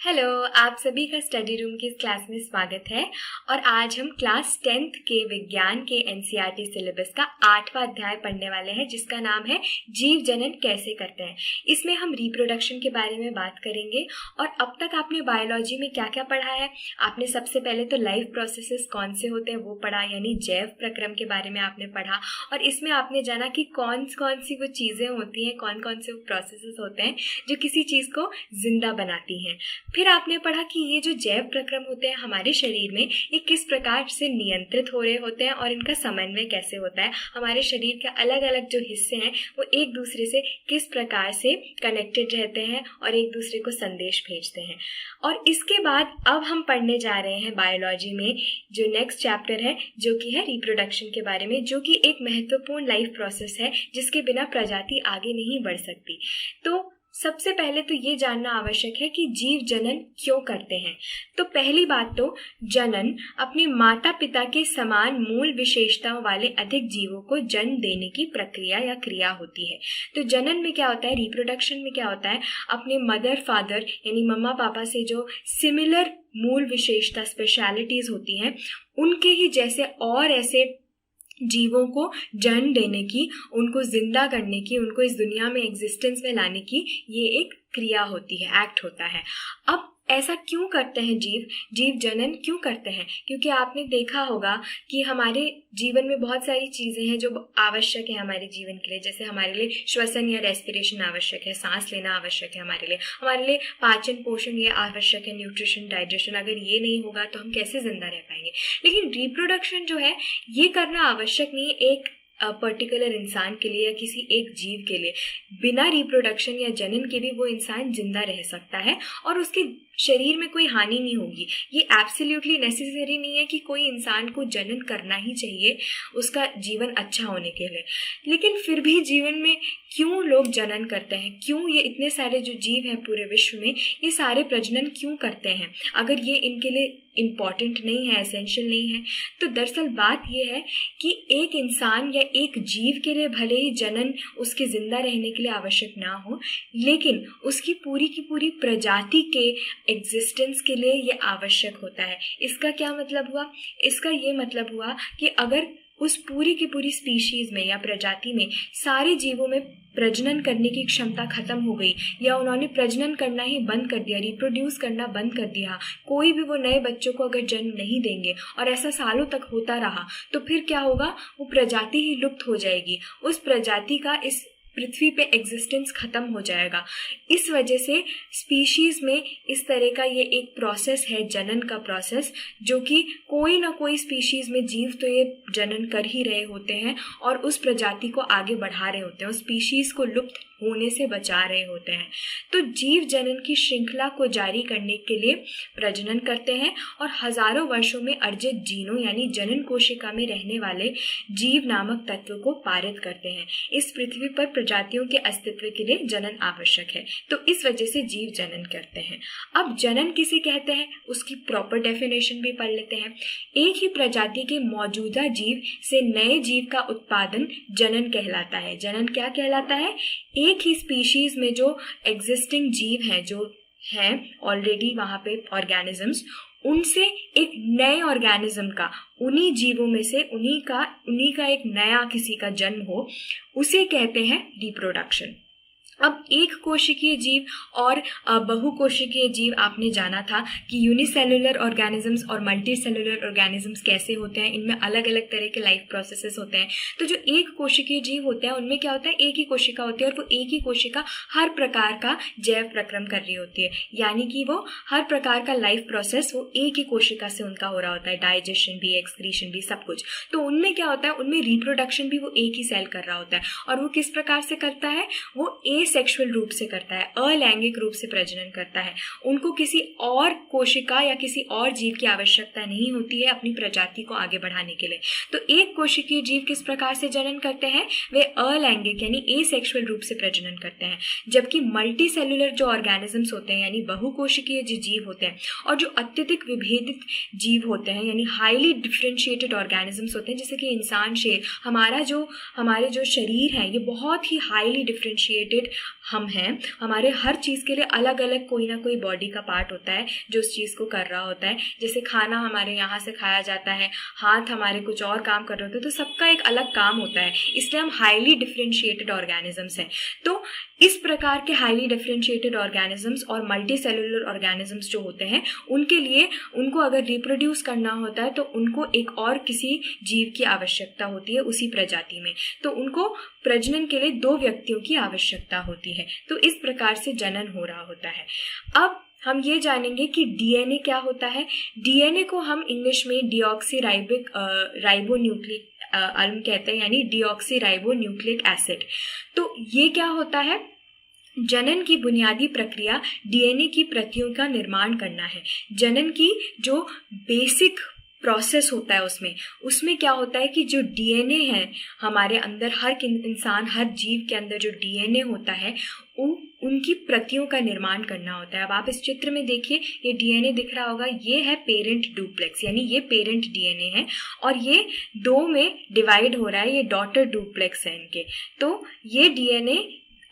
Hello, आप सभी का स्टडी रूम की इस क्लास में स्वागत है। और आज हम क्लास 10th के विज्ञान के एनसीईआरटी सिलेबस का 8वां अध्याय पढ़ने वाले हैं, जिसका नाम है जीव जनन कैसे करते हैं। इसमें हम रिप्रोडक्शन के बारे में बात करेंगे। और अब तक आपने बायोलॉजी में क्या क्या पढ़ा है? आपने सबसे पहले तो लाइफ प्रोसेसेस कौन से होते हैं वो पढ़ा, यानी जैव प्रक्रम के बारे में आपने पढ़ा। और इसमें आपने जाना कि कौन कौन सी वो चीज़ें होती हैं, कौन कौन से वो प्रोसेसेस होते हैं जो किसी चीज़ को जिंदा बनाती हैं। फिर आपने पढ़ा कि ये जो जैव प्रक्रम होते हैं हमारे शरीर में, ये किस प्रकार से नियंत्रित हो रहे होते हैं और इनका समन्वय कैसे होता है। हमारे शरीर के अलग अलग जो हिस्से हैं वो एक दूसरे से किस प्रकार से कनेक्टेड रहते हैं और एक दूसरे को संदेश भेजते हैं। और इसके बाद अब हम पढ़ने जा रहे हैं बायोलॉजी में जो नेक्स्ट चैप्टर है, जो कि है रिप्रोडक्शन के बारे में, जो कि एक महत्वपूर्ण लाइफ प्रोसेस है जिसके बिना प्रजाति आगे नहीं बढ़ सकती। तो सबसे पहले तो ये जानना आवश्यक है कि जीव जनन क्यों करते हैं। तो पहली बात तो जनन अपने माता पिता के समान मूल विशेषताओं वाले अधिक जीवों को जन्म देने की प्रक्रिया या क्रिया होती है। तो जनन में क्या होता है, रिप्रोडक्शन में क्या होता है, अपने मदर फादर यानी मम्मा पापा से जो सिमिलर मूल विशेषता स्पेशलिटीज होती हैं, उनके ही जैसे और ऐसे जीवों को जन्म देने की, उनको जिंदा करने की, उनको इस दुनिया में एग्जिस्टेंस में लाने की ये एक क्रिया होती है, एक्ट होता है। अब ऐसा क्यों करते हैं जीव जनन क्यों करते हैं? क्योंकि आपने देखा होगा कि हमारे जीवन में बहुत सारी चीज़ें हैं जो आवश्यक है हमारे जीवन के लिए। जैसे हमारे लिए श्वसन या रेस्पिरेशन आवश्यक है, सांस लेना आवश्यक है हमारे लिए पाचन पोषण ये आवश्यक है, न्यूट्रिशन डाइजेशन। अगर ये नहीं होगा तो हम कैसे जिंदा रह पाएंगे। लेकिन रिप्रोडक्शन जो है ये करना आवश्यक नहीं है एक पर्टिकुलर इंसान के लिए या किसी एक जीव के लिए। बिना रिप्रोडक्शन या जनन के भी वो इंसान जिंदा रह सकता है और उसके शरीर में कोई हानि नहीं होगी। ये एब्सोल्युटली नेसेसरी नहीं है कि कोई इंसान को जनन करना ही चाहिए उसका जीवन अच्छा होने के लिए। लेकिन फिर भी जीवन में क्यों लोग जनन करते हैं, क्यों ये इतने सारे जो जीव हैं पूरे विश्व में ये सारे प्रजनन क्यों करते हैं, अगर ये इनके लिए इम्पॉर्टेंट नहीं है, एसेंशियल नहीं है? तो दरअसल बात यह है कि एक इंसान या एक जीव के लिए भले ही जनन उसके जिंदा रहने के लिए आवश्यक ना हो, लेकिन उसकी पूरी की पूरी प्रजाति के एग्जिस्टेंस के लिए ये आवश्यक होता है। इसका क्या मतलब हुआ? इसका ये मतलब हुआ कि अगर उस पूरी की पूरी स्पीशीज में या प्रजाति में सारे जीवों में प्रजनन करने की क्षमता खत्म हो गई या उन्होंने प्रजनन करना ही बंद कर दिया, रिप्रोड्यूस करना बंद कर दिया, कोई भी वो नए बच्चों को अगर जन्म नहीं देंगे और ऐसा सालों तक होता रहा, तो फिर क्या होगा? वो प्रजाति ही लुप्त हो जाएगी। उस प्रजाति का इस पृथ्वी पे एग्जिस्टेंस खत्म हो जाएगा। इस वजह से स्पीशीज में इस तरह का ये एक प्रोसेस है, जनन का प्रोसेस, जो कि कोई ना कोई स्पीशीज में जीव तो ये जनन कर ही रहे होते हैं और उस प्रजाति को आगे बढ़ा रहे होते हैं, उस स्पीशीज को लुप्त होने से बचा रहे होते हैं। तो जीव जनन की श्रृंखला को जारी करने के लिए प्रजनन करते हैं और हजारों वर्षों में अर्जित जीनों यानी जनन कोशिका में रहने वाले जीव नामक तत्व को पारित करते हैं। इस पृथ्वी पर प्रजातियों के अस्तित्व के लिए जनन आवश्यक है, तो इस वजह से जीव जनन करते हैं। अब जनन किसे कहते हैं उसकी प्रॉपर डेफिनेशन भी पढ़ लेते हैं। एक ही प्रजाति के मौजूदा जीव से नए जीव का उत्पादन जनन कहलाता है। जनन क्या कहलाता है? एक ही स्पीशीज में जो एग्जिस्टिंग जीव हैं, जो हैं ऑलरेडी वहां पे ऑर्गेनिजम्स, उनसे एक नए ऑर्गेनिज्म का, उन्हीं जीवों में से उन्हीं का एक नया किसी का जन्म हो, उसे कहते हैं रिप्रोडक्शन। अब एक कोशिकीय जीव और बहुकोशिकीय जीव आपने जाना था कि यूनिसेलुलर ऑर्गेनिजम्स और मल्टी सेलुलर ऑर्गेनिजम्स कैसे होते हैं, इनमें अलग अलग तरह के लाइफ प्रोसेसेस होते हैं। तो जो एक कोशिकीय जीव होते हैं उनमें क्या होता है, एक ही कोशिका होती है और वो एक ही कोशिका हर प्रकार का जैव प्रक्रम कर रही होती है, यानी कि वो हर प्रकार का लाइफ प्रोसेस वो एक ही कोशिका से उनका हो रहा होता है, डाइजेशन भी, एक्सक्रीशन भी, सब कुछ। तो उनमें क्या होता है, उनमें रिप्रोडक्शन भी वो एक ही सेल कर रहा होता है। और वो किस प्रकार से करता है? वो सेक्सुअल रूप से करता है, अलैंगिक रूप से प्रजनन करता है। उनको किसी और कोशिका या किसी और जीव की आवश्यकता नहीं होती है अपनी प्रजाति को आगे बढ़ाने के लिए। तो एक कोशिकीय जीव किस प्रकार से जनन करते हैं? वे अलैंगिक यानी एसेक्सुअल रूप से प्रजनन करते हैं। जबकि मल्टी सेलुलर जो ऑर्गेनिजम्स होते हैं यानी बहुकोशिकीय जो जीव होते हैं और जो अत्यधिक विभेदित जीव होते हैं यानी हाईली डिफरेंशिएटेड ऑर्गेनिजम्स होते हैं, जैसे कि इंसान, शेर, हमारे जो शरीर है ये बहुत ही हाईली डिफरेंशिएटेड हम हैं, हमारे हर चीज़ के लिए अलग अलग कोई ना कोई बॉडी का पार्ट होता है जो उस चीज़ को कर रहा होता है। जैसे खाना हमारे यहाँ से खाया जाता है, हाथ हमारे कुछ और काम कर रहे होते हैं, तो सबका एक अलग काम होता है, इसलिए हम हाईली डिफरेंशिएटेड ऑर्गेनिजम्स हैं। तो इस प्रकार के हाईली डिफरेंशिएटेड ऑर्गेनिजम्स और मल्टी सेलुलर ऑर्गेनिजम्स जो होते हैं, उनके लिए उनको अगर रिप्रोड्यूस करना होता है तो उनको एक और किसी जीव की आवश्यकता होती है उसी प्रजाति में। तो उनको प्रजनन के लिए 2 व्यक्तियों की आवश्यकता होती है। तो इस प्रकार से जनन हो रहा होता है। अब हम ये जानेंगे कि डीएनए क्या होता है। डीएनए को हम इंग्लिश में डीऑक्सी राइबोन्यूक्लिक कहते हैं, यानी डीऑक्सी राइबोन्यूक्लिक एसिड। तो ये क्या होता है? जनन की बुनियादी प्रक्रिया डीएनए की प्रतियों का निर्माण करना है। जनन की जो बेसिक प्रोसेस होता है उसमें क्या होता है कि जो डीएनए है हमारे अंदर, हर इंसान, हर जीव के अंदर जो डीएनए होता है उनकी प्रतियों का निर्माण करना होता है। अब आप इस चित्र में देखिए, ये डीएनए दिख रहा होगा, ये है पेरेंट डुप्लेक्स, यानी ये पेरेंट डीएनए है, और ये 2 में डिवाइड हो रहा है, ये डॉटर डुप्लेक्स है इनके। तो ये डीएनए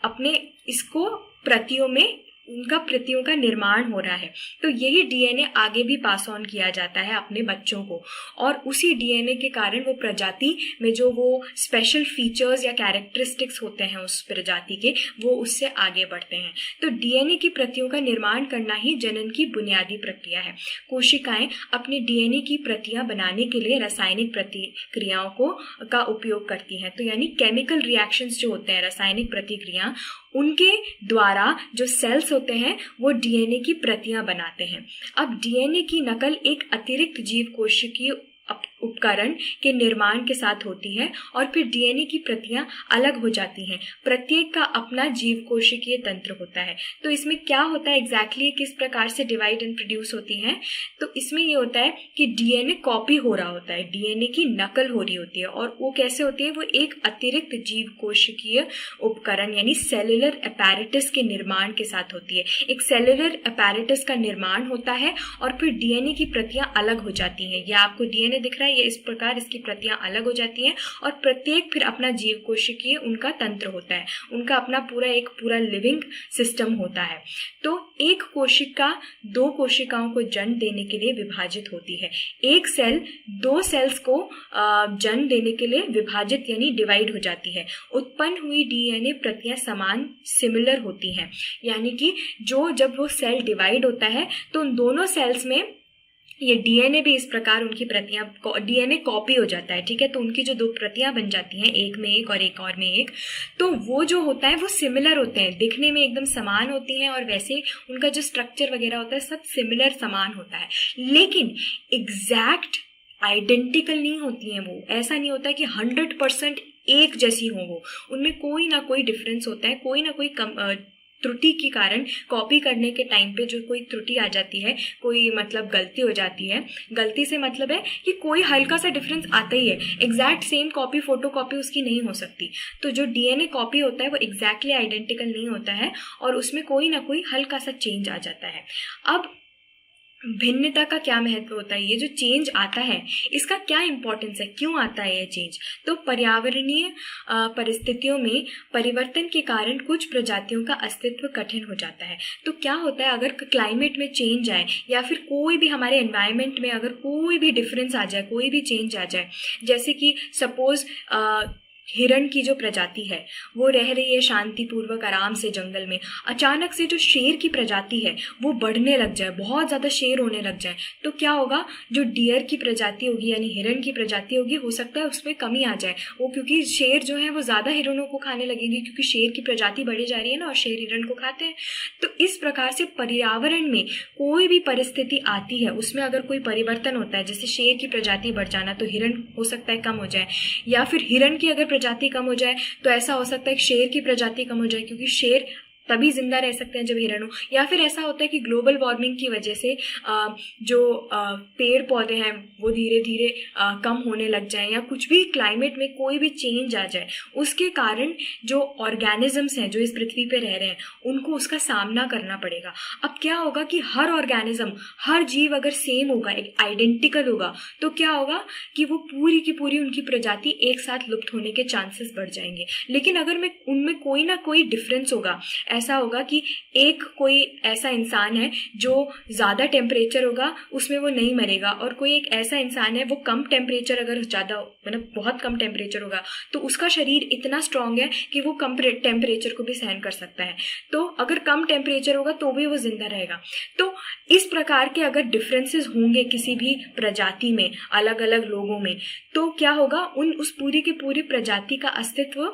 अपने इसको प्रतियों में, उनका प्रतियों का निर्माण हो रहा है। तो यही डीएनए आगे भी पास ऑन किया जाता है अपने बच्चों को, और उसी डीएनए के कारण वो प्रजाति में जो वो स्पेशल फीचर्स या कैरेक्टरिस्टिक्स होते हैं उस प्रजाति के, वो उससे आगे बढ़ते हैं। तो डीएनए की प्रतियों का निर्माण करना ही जनन की बुनियादी प्रक्रिया है। कोशिकाएं अपने डीएनए की प्रतियां बनाने के लिए रासायनिक प्रतिक्रियाओं का उपयोग करती हैं। तो यानी केमिकल रिएक्शंस जो होते हैं, रासायनिक प्रतिक्रिया, उनके द्वारा जो सेल्स होते हैं वो डीएनए की प्रतियां बनाते हैं। अब डीएनए की नकल एक अतिरिक्त जीव कोशिकीय उपकरण के निर्माण के साथ होती है, और फिर डीएनए की प्रतियां अलग हो जाती हैं। प्रत्येक का अपना जीव कोशिकीय तंत्र होता है। तो इसमें क्या होता है एग्जैक्टली, किस प्रकार से डिवाइड एंड प्रोड्यूस होती है? तो इसमें ये होता है कि डीएनए कॉपी हो रहा होता है, डीएनए की नकल हो रही होती है, और वो कैसे होती है? वो एक अतिरिक्त जीव कोशिकीय उपकरण यानी सेलुलर अपैरेटस के निर्माण के साथ होती है। एक सेलुलर अपैरेटस का निर्माण होता है और फिर डीएनए की प्रतियां अलग हो जाती हैं। यह आपको डीएनए दिख रहा है, ये इस प्रकार इसकी प्रतियां अलग हो जाती हैं, और प्रत्येक फिर अपना जीव कोशिकीय उनका तंत्र होता है, उनका अपना पूरा लिविंग सिस्टम होता है। तो एक कोशिका 2 कोशिकाओं को जन्म देने के लिए विभाजित होती है। एक सेल 2 सेल्स को जन्म देने के लिए विभाजित यानी डिवाइड हो जाती है। उत्पन्न हुई डीएनए प्रतियां समान सिमिलर होती हैं, यानी कि जब वो सेल डिवाइड होता है तो उन दोनों सेल्स में ये डीएनए भी इस प्रकार उनकी प्रतियां, डीएनए कॉपी हो जाता है, ठीक है। तो उनकी जो 2 प्रतियां बन जाती हैं, एक में एक और एक और में एक, तो वो जो होता है वो सिमिलर होते हैं, दिखने में एकदम समान होती हैं, और वैसे उनका जो स्ट्रक्चर वगैरह होता है सब सिमिलर समान होता है, लेकिन एग्जैक्ट आइडेंटिकल नहीं होती हैं। वो ऐसा नहीं होता कि 100% एक जैसी हो, वो उनमें कोई ना कोई डिफरेंस होता है, कोई ना कोई त्रुटि के कारण कॉपी करने के टाइम पे जो कोई त्रुटि आ जाती है, कोई मतलब गलती हो जाती है। गलती से मतलब है कि कोई हल्का सा डिफरेंस आता ही है, exact same copy, photo copy उसकी नहीं हो सकती। तो जो डीएनए कॉपी होता है वो एग्जैक्टली आइडेंटिकल नहीं होता है, और उसमें कोई ना कोई हल्का सा चेंज आ जाता है। अब भिन्नता का क्या महत्व होता है? ये जो चेंज आता है इसका क्या इंपॉर्टेंस है, क्यों आता है ये चेंज? तो पर्यावरणीय परिस्थितियों में परिवर्तन के कारण कुछ प्रजातियों का अस्तित्व कठिन हो जाता है। तो क्या होता है, अगर क्लाइमेट में चेंज आए या फिर कोई भी हमारे एनवायरनमेंट में अगर कोई भी डिफरेंस आ जाए, कोई भी चेंज आ जाए, जैसे कि सपोज हिरण की जो प्रजाति है वो रह रही है शांतिपूर्वक आराम से जंगल में, अचानक से जो शेर की प्रजाति है वो बढ़ने लग जाए, बहुत ज़्यादा शेर होने लग जाए, तो क्या होगा? जो डियर की प्रजाति होगी यानी हिरण की प्रजाति होगी, हो सकता है उसमें कमी आ जाए, वो क्योंकि शेर जो है वो ज़्यादा हिरणों को खाने लगेगी, क्योंकि शेर की प्रजाति बढ़ी जा रही है ना, और शेर हिरण को खाते हैं। तो इस प्रकार से पर्यावरण में कोई भी परिस्थिति आती है, उसमें अगर कोई परिवर्तन होता है, जैसे शेर की प्रजाति बढ़ जाना, तो हिरण हो सकता है कम हो जाए, या फिर हिरण की अगर प्रजाति कम हो जाए तो ऐसा हो सकता है कि शेर की प्रजाति कम हो जाए, क्योंकि शेर तभी जिंदा रह सकते हैं जब हिरण हो, या फिर ऐसा होता है कि ग्लोबल वार्मिंग की वजह से जो पेड़ पौधे हैं वो धीरे धीरे कम होने लग जाएं, या कुछ भी क्लाइमेट में कोई भी चेंज आ जाए, उसके कारण जो ऑर्गेनिजम्स हैं जो इस पृथ्वी पे रह रहे हैं उनको उसका सामना करना पड़ेगा। अब क्या होगा कि हर ऑर्गेनिज्म, हर जीव अगर सेम होगा, एक आइडेंटिकल होगा, तो क्या होगा कि वो पूरी की पूरी उनकी प्रजाति एक साथ लुप्त होने के चांसेस बढ़ जाएंगे। लेकिन अगर मैं उनमें कोई ना कोई डिफरेंस होगा, ऐसा होगा कि एक कोई ऐसा इंसान है जो ज़्यादा टेम्परेचर होगा उसमें वो नहीं मरेगा, और कोई एक ऐसा इंसान है वो कम टेम्परेचर, अगर ज़्यादा मतलब बहुत कम टेम्परेचर होगा तो उसका शरीर इतना स्ट्रांग है कि वो कम टेम्परेचर को भी सहन कर सकता है, तो अगर कम टेम्परेचर होगा तो भी वो जिंदा रहेगा। तो इस प्रकार के अगर डिफरेंसेस होंगे किसी भी प्रजाति में, अलग अलग लोगों में, तो क्या होगा, उस पूरी की पूरी प्रजाति का अस्तित्व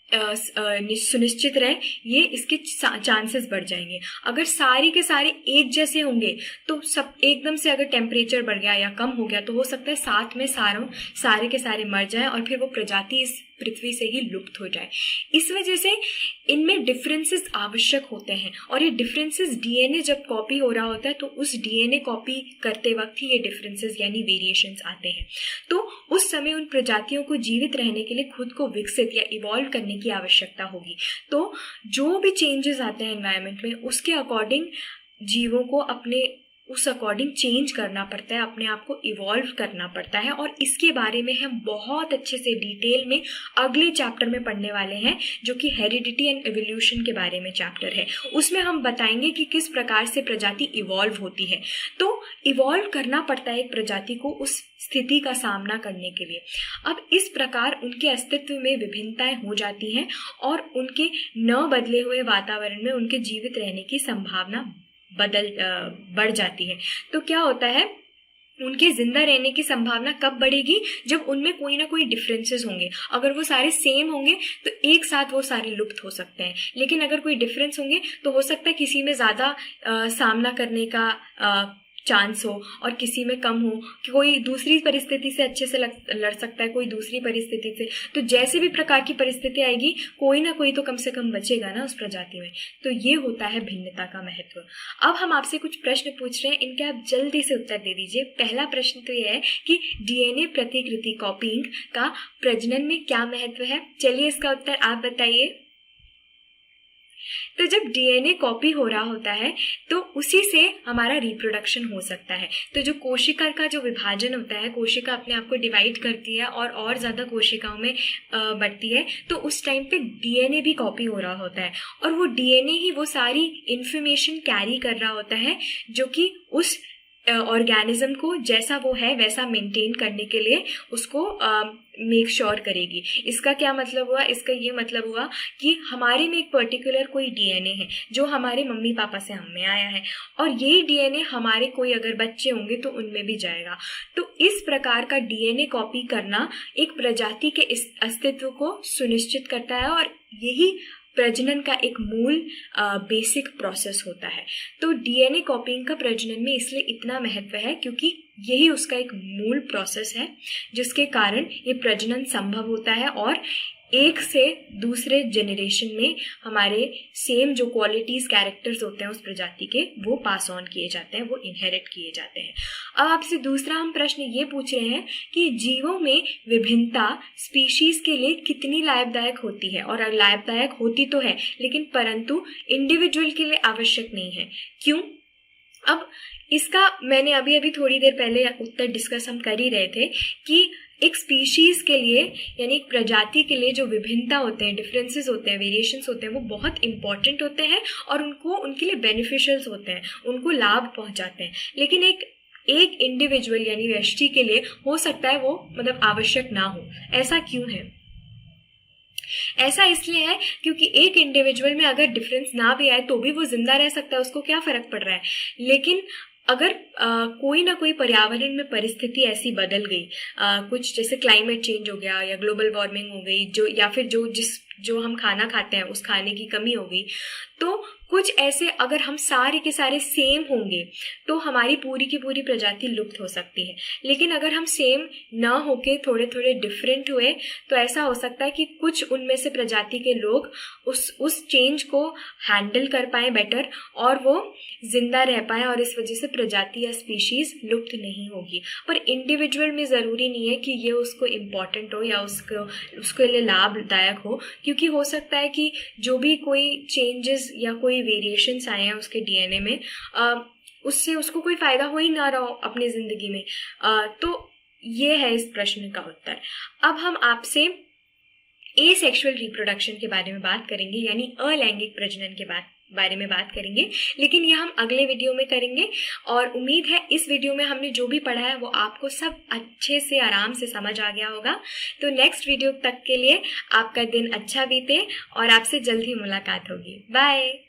सुनिश्चित रहे, ये इसके चांसेस बढ़ जाएंगे। अगर सारे के सारे एक जैसे होंगे तो सब एकदम से अगर टेम्परेचर बढ़ गया या कम हो गया तो हो सकता है साथ में सारे के सारे मर जाएं और फिर वो प्रजाति इस पृथ्वी से ही लुप्त हो जाए। इस वजह से इनमें डिफरेंसेस आवश्यक होते हैं, और ये डिफरेंसेस डीएनए जब कॉपी हो रहा होता है तो उस डीएनए कॉपी करते वक्त ही ये डिफरेंसेस यानी वेरिएशंस आते हैं। तो उस समय उन प्रजातियों को जीवित रहने के लिए खुद को विकसित या इवॉल्व करने की आवश्यकता होगी। तो जो भी चेंजेस आते हैं एनवायरनमेंट में, उसके अकॉर्डिंग जीवों को अपने उस अकॉर्डिंग चेंज करना पड़ता है, अपने आप को इवॉल्व करना पड़ता है। और इसके बारे में हम बहुत अच्छे से डिटेल में अगले चैप्टर में पढ़ने वाले हैं, जो कि हेरिडिटी एंड एवोल्यूशन के बारे में चैप्टर है। उसमें हम बताएंगे कि किस प्रकार से प्रजाति इवॉल्व होती है। तो इवॉल्व करना पड़ता है एक प्रजाति को उस स्थिति का सामना करने के लिए। अब इस प्रकार उनके अस्तित्व में विभिन्नताएं हो जाती हैं और उनके न बदले हुए वातावरण में उनके जीवित रहने की संभावना बढ़ जाती है। तो क्या होता है, उनके जिंदा रहने की संभावना कब बढ़ेगी, जब उनमें कोई ना कोई डिफरेंसेस होंगे। अगर वो सारे सेम होंगे तो एक साथ वो सारे लुप्त हो सकते हैं, लेकिन अगर कोई डिफरेंस होंगे तो हो सकता है किसी में ज़्यादा सामना करने का चांस हो और किसी में कम हो, कि कोई दूसरी परिस्थिति से अच्छे से लड़ सकता है, कोई दूसरी परिस्थिति से। तो जैसे भी प्रकार की परिस्थिति आएगी, कोई ना कोई तो कम से कम बचेगा ना उस प्रजाति में। तो ये होता है भिन्नता का महत्व। अब हम आपसे कुछ प्रश्न पूछ रहे हैं, इनके आप जल्दी से उत्तर दे दीजिए। पहला प्रश्न तो यह है कि डीएनए प्रतिकृति कॉपिंग का प्रजनन में क्या महत्व है? चलिए इसका उत्तर आप बताइए। तो जब डीएनए कॉपी हो रहा होता है तो उसी से हमारा रिप्रोडक्शन हो सकता है। तो जो कोशिका का जो विभाजन होता है, कोशिका अपने आप को डिवाइड करती है और ज़्यादा कोशिकाओं में बढ़ती है, तो उस टाइम पे डीएनए भी कॉपी हो रहा होता है, और वो डीएनए ही वो सारी इंफॉर्मेशन कैरी कर रहा होता है जो कि उस ऑर्गेनिज्म को जैसा वो है वैसा मेंटेन करने के लिए उसको मेक श्योर करेगी। इसका क्या मतलब हुआ? इसका ये मतलब हुआ कि हमारे में एक पर्टिकुलर कोई डीएनए है जो हमारे मम्मी पापा से हम में आया है, और यही डीएनए हमारे कोई अगर बच्चे होंगे तो उनमें भी जाएगा। तो इस प्रकार का डीएनए कॉपी करना एक प्रजाति के इस अस्तित्व को सुनिश्चित करता है, और यही प्रजनन का एक मूल बेसिक प्रोसेस होता है। तो डीएनए कॉपिंग का प्रजनन में इसलिए इतना महत्व है क्योंकि यही उसका एक मूल प्रोसेस है जिसके कारण ये प्रजनन संभव होता है, और एक से दूसरे जनरेशन में हमारे सेम जो क्वालिटीज कैरेक्टर्स होते हैं उस प्रजाति के, वो पास ऑन किए जाते हैं, वो इनहेरिट किए जाते हैं। अब आपसे दूसरा हम प्रश्न ये पूछ रहे हैं कि जीवों में विभिन्नता स्पीशीज के लिए कितनी लाभदायक होती है? और लाभदायक होती तो है, लेकिन परंतु इंडिविजुअल के लिए आवश्यक नहीं है। क्यों? अब इसका मैंने अभी थोड़ी देर पहले उत्तर डिस्कस हम कर ही रहे थे कि एक स्पीशीज के लिए यानी एक प्रजाति के लिए जो विभिन्नता होते हैं, डिफरेंसेस होते हैं, वेरिएशंस होते हैं, वो बहुत इंपॉर्टेंट होते हैं और उनके लिए बेनिफिशियल्स होते हैं, उनको लाभ पहुंचाते हैं। लेकिन एक इंडिविजुअल यानी व्यक्ति के लिए हो सकता है वो मतलब आवश्यक ना हो। ऐसा क्यों है? ऐसा इसलिए है क्योंकि एक इंडिविजुअल में अगर डिफरेंस ना भी आए तो भी वो जिंदा रह सकता है, उसको क्या फर्क पड़ रहा है। लेकिन अगर कोई ना कोई पर्यावरण में परिस्थिति ऐसी बदल गई, कुछ जैसे क्लाइमेट चेंज हो गया या ग्लोबल वार्मिंग हो गई, जो या फिर जो हम खाना खाते हैं उस खाने की कमी हो गई, तो कुछ ऐसे अगर हम सारे के सारे सेम होंगे तो हमारी पूरी की पूरी प्रजाति लुप्त हो सकती है, लेकिन अगर हम सेम ना होके थोड़े थोड़े डिफरेंट हुए तो ऐसा हो सकता है कि कुछ उनमें से प्रजाति के लोग उस चेंज को हैंडल कर पाए बेटर और वो जिंदा रह पाए, और इस वजह से प्रजाति या स्पीशीज लुप्त नहीं होगी। पर इंडिविजुअल में ज़रूरी नहीं है कि ये उसको इम्पॉर्टेंट हो या उसके लिए लाभदायक हो, क्योंकि हो सकता है कि जो भी कोई चेंजेस या कोई वेरिएशंस आए हैं उसके डीएनए में, उससे उसको कोई फ़ायदा हो ही ना रहा हो अपनी ज़िंदगी में। तो ये है इस प्रश्न का उत्तर। अब हम आपसे एसेक्सुअल रिप्रोडक्शन के बारे में बात करेंगे, यानी अलैंगिक प्रजनन के बारे में बात करेंगे, लेकिन यह हम अगले वीडियो में करेंगे। और उम्मीद है इस वीडियो में हमने जो भी पढ़ा है वो आपको सब अच्छे से आराम से समझ आ गया होगा। तो नेक्स्ट वीडियो तक के लिए आपका दिन अच्छा बीते और आपसे जल्द ही मुलाकात होगी। बाय।